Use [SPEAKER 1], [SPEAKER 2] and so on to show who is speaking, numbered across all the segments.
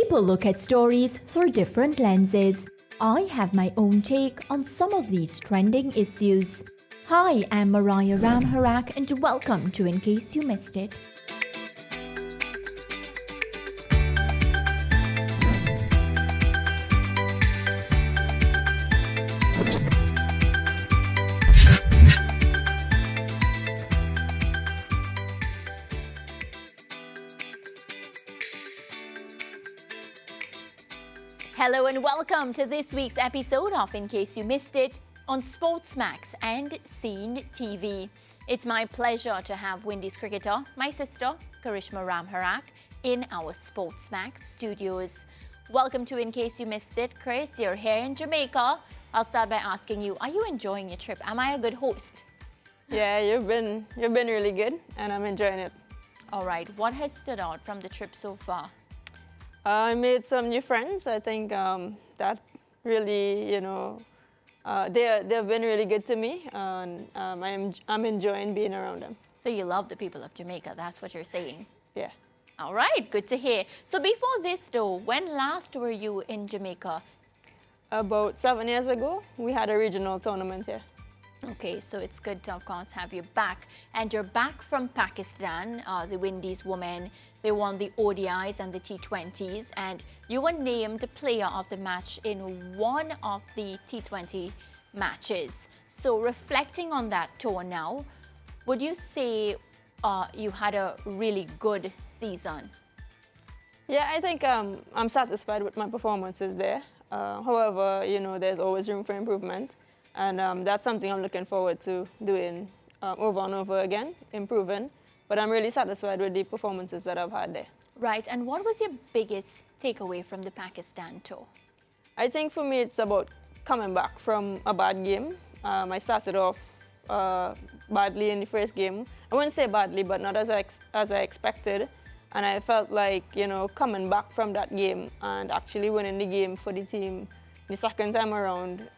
[SPEAKER 1] People look at stories through different lenses. I have my own take on some of these trending issues. Hi, I'm Mariah Ramharack and welcome to In Case You Missed It.
[SPEAKER 2] Hello and welcome to this week's episode of In Case You Missed It on SportsMax and CEEN TV. It's my pleasure to have Windies cricketer, my sister, Karishma Ramharack, in our SportsMax studios. Welcome to In Case You Missed It. Chris, you're here in Jamaica. I'll start by asking you, are you enjoying your trip? Am I a good host?
[SPEAKER 3] Yeah, you've been really good and I'm enjoying it.
[SPEAKER 2] All right, what has stood out from the trip so far?
[SPEAKER 3] I made some new friends. I think that really, they've been really good to me, and I'm enjoying being around them.
[SPEAKER 2] So you love the people of Jamaica, that's what you're saying?
[SPEAKER 3] Yeah.
[SPEAKER 2] All right, good to hear. So before this though, when last were you in Jamaica?
[SPEAKER 3] About 7 years ago, we had a regional tournament here.
[SPEAKER 2] Okay, so it's good to, of course, have you back. And you're back from Pakistan, the Windies women. They won the ODIs and the T20s, and you were named player of the match in one of the T20 matches. So reflecting on that tour now, would you say you had a really good season?
[SPEAKER 3] Yeah, I think I'm satisfied with my performances there. However, there's always room for improvement. And that's something I'm looking forward to doing over and over again, improving. But I'm really satisfied with the performances that I've had there.
[SPEAKER 2] Right, and what was your biggest takeaway from the Pakistan tour?
[SPEAKER 3] I think for me it's about coming back from a bad game. I started off badly in the first game. I wouldn't say badly, but not as I expected. And I felt like, coming back from that game and actually winning the game for the team the second time around,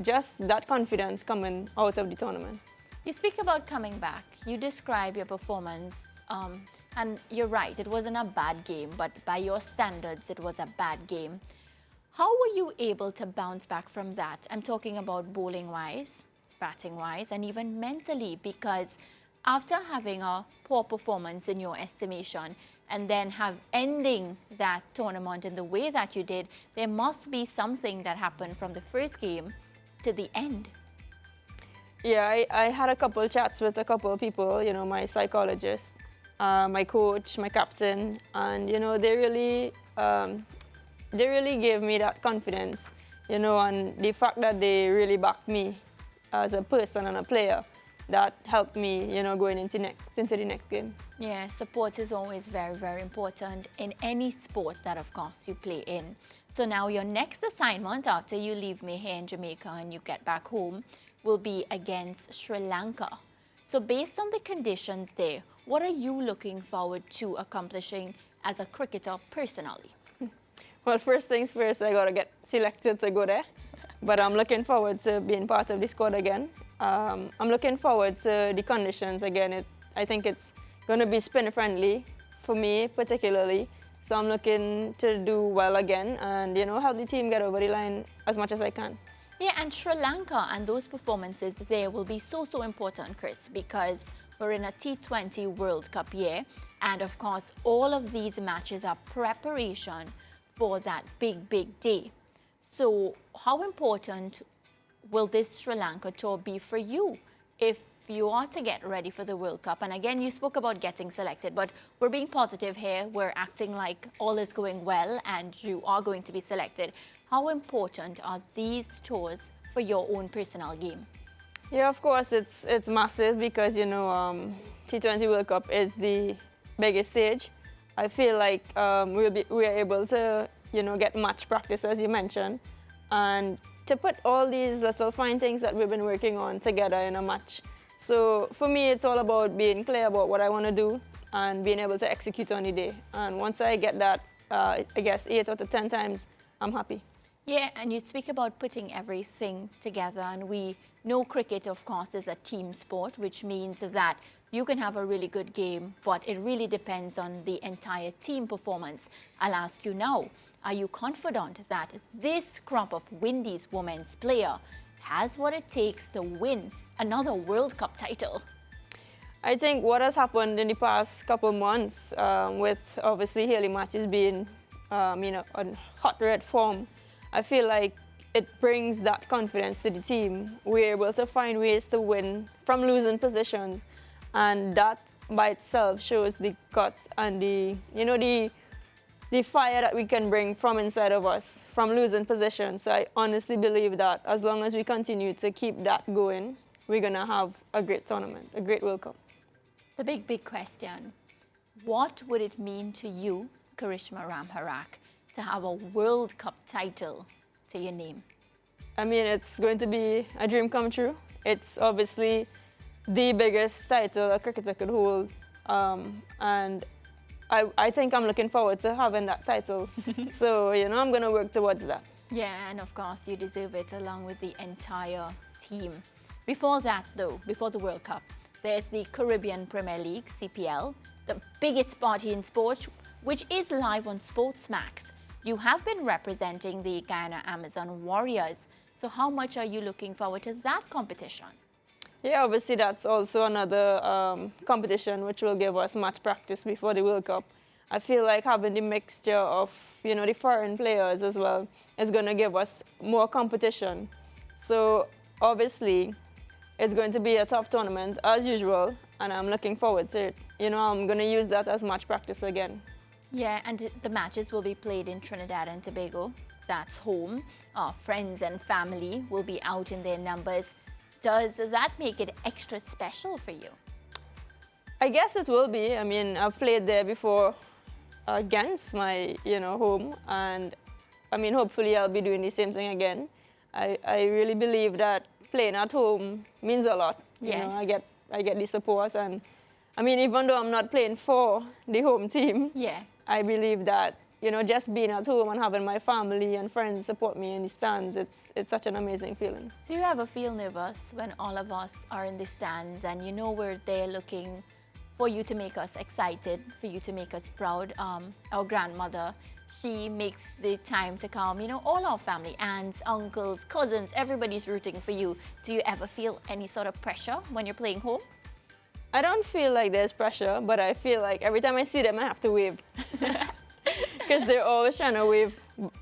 [SPEAKER 3] just that confidence coming out of the tournament.
[SPEAKER 2] You speak about coming back. You describe your performance, and you're right, it wasn't a bad game, but by your standards, it was a bad game. How were you able to bounce back from that? I'm talking about bowling-wise, batting-wise, and even mentally, because after having a poor performance in your estimation, and then ending that tournament in the way that you did, there must be something that happened from the first game to the end.
[SPEAKER 3] Yeah, I had a couple chats with a couple of people, my psychologist, my coach, my captain, and they really gave me that confidence, and the fact that they really backed me as a person and a player, that helped me, going into the next game.
[SPEAKER 2] Yeah, support is always very, very important in any sport that, of course, you play in. So now your next assignment after you leave me here in Jamaica and you get back home will be against Sri Lanka. So based on the conditions there, what are you looking forward to accomplishing as a cricketer personally?
[SPEAKER 3] Well, first things first, I got to get selected to go there. But I'm looking forward to being part of the squad again. I'm looking forward to the conditions again. I think it's going to be spin friendly for me particularly. So I'm looking to do well again and, help the team get over the line as much as I can.
[SPEAKER 2] Yeah, and Sri Lanka and those performances there will be so important, Chris, because we're in a T20 World Cup year. And of course, all of these matches are preparation for that big day. So how important will this Sri Lanka tour be for you if you are to get ready for the World Cup? And again, you spoke about getting selected, but we're being positive here. We're acting like all is going well and you are going to be selected. How important are these tours for your own personal game?
[SPEAKER 3] Yeah, of course, it's massive because, T20 World Cup is the biggest stage. I feel like we are able to, get match practice, as you mentioned, and to put all these little fine things that we've been working on together in a match. So for me, it's all about being clear about what I want to do and being able to execute on the day. And once I get that, I guess 8 out of 10 times, I'm happy.
[SPEAKER 2] Yeah, and you speak about putting everything together, and we know cricket, of course, is a team sport, which means that you can have a really good game, but it really depends on the entire team performance. I'll ask you now, are you confident that this crop of Windies women's player has what it takes to win another World Cup title?
[SPEAKER 3] I think what has happened in the past couple months, with obviously Haley matches being, on hot red form, I feel like it brings that confidence to the team. We're able to find ways to win from losing positions, and that by itself shows the guts and the fire that we can bring from inside of us from losing positions. So I honestly believe that as long as we continue to keep that going, we're gonna have a great tournament, a great World Cup.
[SPEAKER 2] The big question, what would it mean to you, Karishma Ramharack, to have a World Cup title to your name?
[SPEAKER 3] I mean, it's going to be a dream come true. It's obviously the biggest title a cricketer could hold, and I think I'm looking forward to having that title. So, I'm going to work towards that.
[SPEAKER 2] Yeah, and of course you deserve it along with the entire team. Before that though, before the World Cup, there's the Caribbean Premier League, CPL, the biggest party in sports, which is live on SportsMax. You have been representing the Guyana Amazon Warriors. So how much are you looking forward to that competition?
[SPEAKER 3] Yeah, obviously that's also another competition which will give us match practice before the World Cup. I feel like having the mixture of, the foreign players as well is going to give us more competition. So obviously it's going to be a tough tournament as usual, and I'm looking forward to it. I'm going to use that as match practice again.
[SPEAKER 2] Yeah, and the matches will be played in Trinidad and Tobago. That's home. Our friends and family will be out in their numbers. Does that make it extra special for you?
[SPEAKER 3] I guess it will be. I mean, I've played there before against my, home, and I mean, hopefully I'll be doing the same thing again. I really believe that playing at home means a lot.
[SPEAKER 2] Yes.
[SPEAKER 3] I get the support, and I mean, even though I'm not playing for the home team,
[SPEAKER 2] Yeah.
[SPEAKER 3] I believe that, just being at home and having my family and friends support me in the stands, it's such an amazing feeling.
[SPEAKER 2] Do you ever feel nervous when all of us are in the stands and we're there looking for you to make us excited, for you to make us proud? Our grandmother, she makes the time to come, all our family, aunts, uncles, cousins, everybody's rooting for you. Do you ever feel any sort of pressure when you're playing home?
[SPEAKER 3] I don't feel like there's pressure, but I feel like every time I see them, I have to wave. Because they're always trying to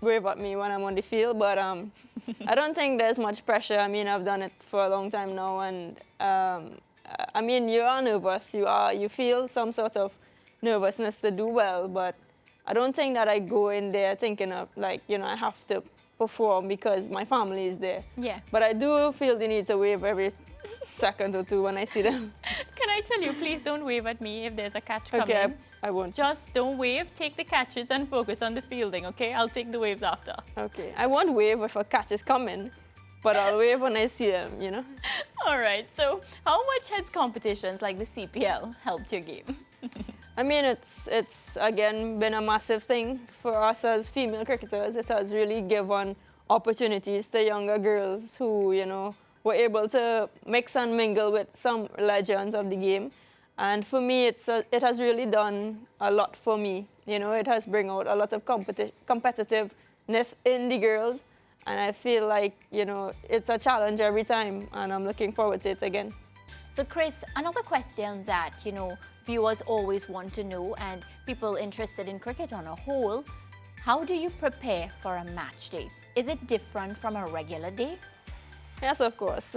[SPEAKER 3] wave at me when I'm on the field. But I don't think there's much pressure. I mean, I've done it for a long time now. And I mean, you are nervous. You feel some sort of nervousness to do well. But I don't think that I go in there thinking of, like, I have to perform because my family is there.
[SPEAKER 2] Yeah.
[SPEAKER 3] But I do feel the need to wave every second or two when I see them.
[SPEAKER 2] Can I tell you, please don't wave at me if there's a catch coming.
[SPEAKER 3] Okay, I won't.
[SPEAKER 2] Just don't wave, take the catches and focus on the fielding, okay? I'll take the waves after.
[SPEAKER 3] Okay, I won't wave if a catch is coming, but I'll wave when I see them,
[SPEAKER 2] All right, so how much has competitions like the CPL helped your game?
[SPEAKER 3] I mean, it's again been a massive thing for us as female cricketers. It has really given opportunities to younger girls who, were able to mix and mingle with some legends of the game. And for me, it has really done a lot for me. It has bring out a lot of competitiveness in the girls. And I feel like, it's a challenge every time, and I'm looking forward to it again.
[SPEAKER 2] So Chris, another question that, viewers always want to know, and people interested in cricket on a whole, how do you prepare for a match day? Is it different from a regular day?
[SPEAKER 3] Yes, of course.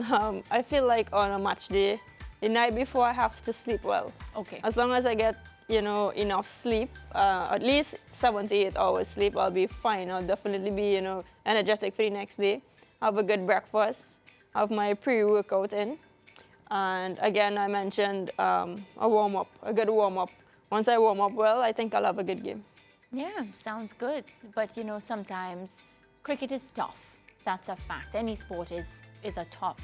[SPEAKER 3] I feel like on a match day, the night before I have to sleep well.
[SPEAKER 2] Okay.
[SPEAKER 3] As long as I get, enough sleep, at least 7 to 8 hours sleep, I'll be fine. I'll definitely be, energetic for the next day. Have a good breakfast, have my pre-workout in. And again, I mentioned a warm-up, a good warm-up. Once I warm up well, I think I'll have a good game.
[SPEAKER 2] Yeah, sounds good. But, sometimes cricket is tough. That's a fact. Any sport is a tough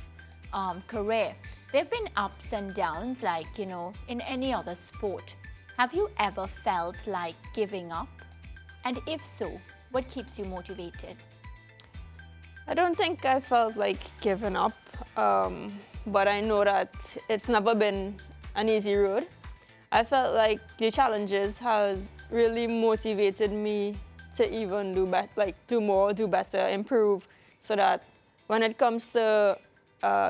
[SPEAKER 2] career. There have been ups and downs like, in any other sport. Have you ever felt like giving up? And if so, what keeps you motivated?
[SPEAKER 3] I don't think I felt like giving up, but I know that it's never been an easy road. I felt like the challenges has really motivated me to even do more, do better, improve, so that when it comes to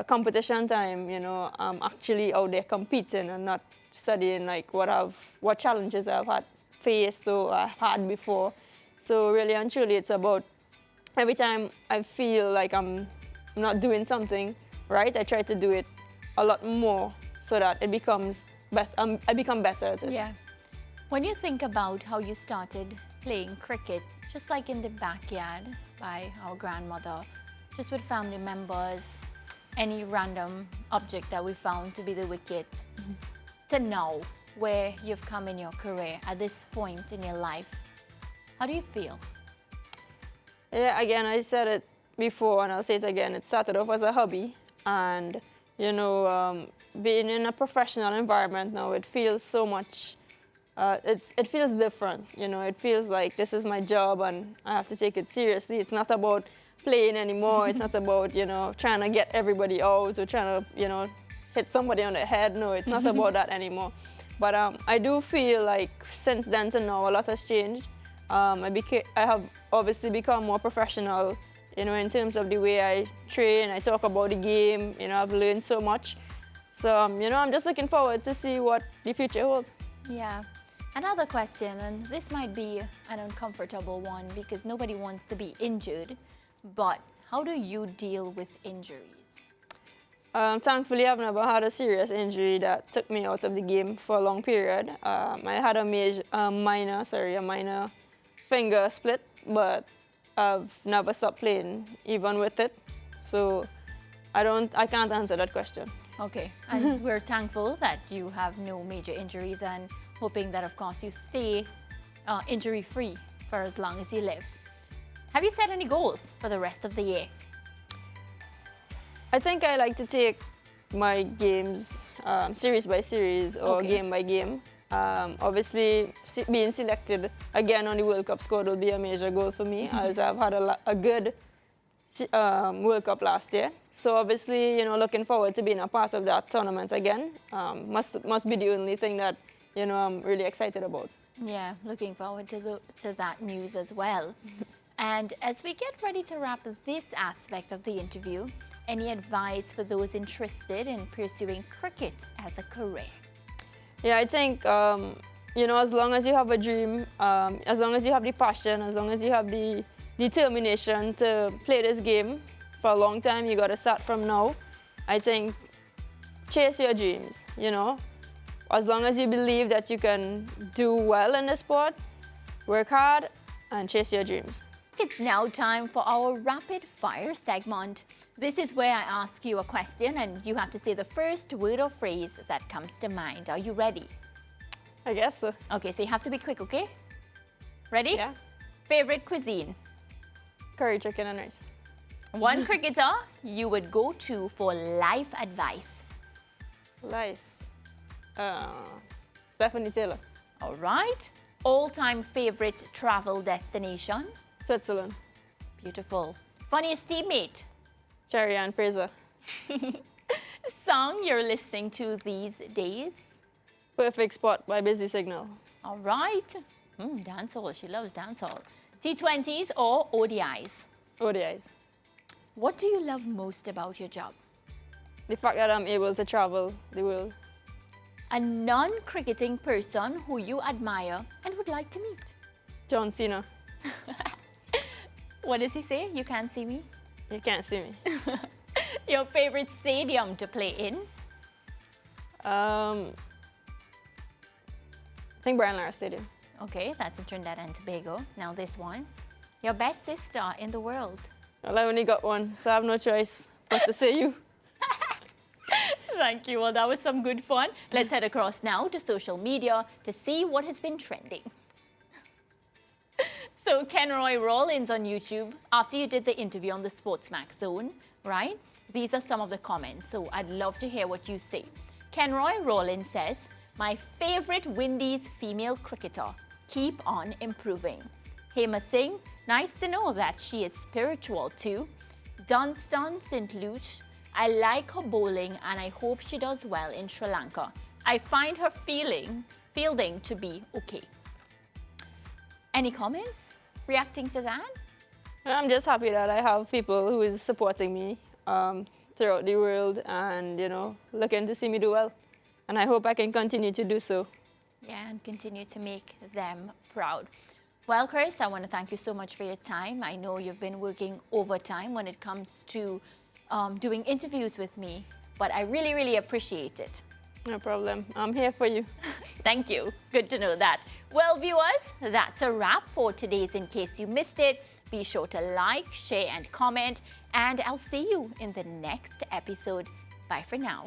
[SPEAKER 3] competition time, you know, I'm actually out there competing and not studying like what challenges I've had faced or I've had before. So really and truly, it's about every time I feel like I'm not doing something right, I try to do it a lot more so that it becomes I become better at it.
[SPEAKER 2] Yeah. When you think about how you started playing cricket, just like in the backyard by our grandmother, just with family members, any random object that we found to be the wicket, to now, where you've come in your career at this point in your life, how do you feel?
[SPEAKER 3] Yeah, again, I said it before and I'll say it again. It started off as a hobby, and you know, being in a professional environment now, it feels so much. It feels different. You know, it feels like this is my job and I have to take it seriously. It's not about playing anymore. It's not about, you know, trying to get everybody out or trying to, you know, hit somebody on the head. No, it's not about that anymore. But I do feel like since then to now, a lot has changed. I have obviously become more professional, you know, in terms of the way I train, I talk about the game, you know, I've learned so much. So, you know, I'm just looking forward to see what the future holds.
[SPEAKER 2] Yeah. Another question, and this might be an uncomfortable one because nobody wants to be injured, but how do you deal with injuries?
[SPEAKER 3] Thankfully, I've never had a serious injury that took me out of the game for a long period. I had a minor finger split, but I've never stopped playing even with it. So I can't answer that question.
[SPEAKER 2] Okay, and we're thankful that you have no major injuries and hoping that, of course, you stay injury-free for as long as you live. Have you set any goals for the rest of the year?
[SPEAKER 3] I think I like to take my games series by series or game by game. Obviously, being selected again on the World Cup squad will be a major goal for me, as I've had a good World Cup last year. So obviously, you know, looking forward to being a part of that tournament again. Must be the only thing that, you know, I'm really excited about.
[SPEAKER 2] Yeah, looking forward to that news as well. And as we get ready to wrap this aspect of the interview, any advice for those interested in pursuing cricket as a career?
[SPEAKER 3] Yeah, I think, you know, as long as you have a dream, as long as you have the passion, as long as you have the determination to play this game for a long time, you got to start from now. I think chase your dreams, you know. As long as you believe that you can do well in the sport, work hard and chase your dreams.
[SPEAKER 2] It's now time for our rapid fire segment. This is where I ask you a question and you have to say the first word or phrase that comes to mind. Are you ready?
[SPEAKER 3] I guess so.
[SPEAKER 2] Okay, so you have to be quick, okay? Ready?
[SPEAKER 3] Yeah.
[SPEAKER 2] Favorite cuisine?
[SPEAKER 3] Curry chicken and rice.
[SPEAKER 2] One cricketer you would go to for life advice?
[SPEAKER 3] Life. Stephanie Taylor.
[SPEAKER 2] All right. All-time favorite travel destination?
[SPEAKER 3] Switzerland.
[SPEAKER 2] Beautiful. Funniest teammate?
[SPEAKER 3] Cherry Ann Fraser.
[SPEAKER 2] Song you're listening to these days?
[SPEAKER 3] Perfect Spot by Busy Signal.
[SPEAKER 2] All right. Dancehall. She loves dancehall. T20s or ODIs?
[SPEAKER 3] ODIs.
[SPEAKER 2] What do you love most about your job?
[SPEAKER 3] The fact that I'm able to travel the world.
[SPEAKER 2] A non-cricketing person who you admire and would like to meet?
[SPEAKER 3] John Cena.
[SPEAKER 2] What does he say? You can't see me?
[SPEAKER 3] You can't see me.
[SPEAKER 2] Your favorite stadium to play in?
[SPEAKER 3] I think Brian Lara Stadium.
[SPEAKER 2] Okay, that's in Trinidad and Tobago. Now this one. Your best sister in the world?
[SPEAKER 3] Well, I only got one, so I have no choice but to say you.
[SPEAKER 2] Thank you. Well, that was some good fun. Let's head across now to social media to see what has been trending. So, Kenroy Rollins on YouTube, after you did the interview on the SportsMax Zone, right? These are some of the comments, so I'd love to hear what you say. Kenroy Rollins says, my favorite Windies female cricketer, keep on improving. Hema Singh, nice to know that she is spiritual too. Dunstan St. Lucia, I like her bowling and I hope she does well in Sri Lanka. I find her fielding to be okay. Any comments reacting to that?
[SPEAKER 3] I'm just happy that I have people who is supporting me throughout the world and, looking to see me do well. And I hope I can continue to do so.
[SPEAKER 2] Yeah, and continue to make them proud. Well, Chris, I want to thank you so much for your time. I know you've been working overtime when it comes to doing interviews with me, but I really, really appreciate it.
[SPEAKER 3] No problem. I'm here for you.
[SPEAKER 2] Thank you. Good to know that. Well, viewers, that's a wrap for today's In Case You Missed It. Be sure to like, share, and comment, and I'll see you in the next episode. Bye for now.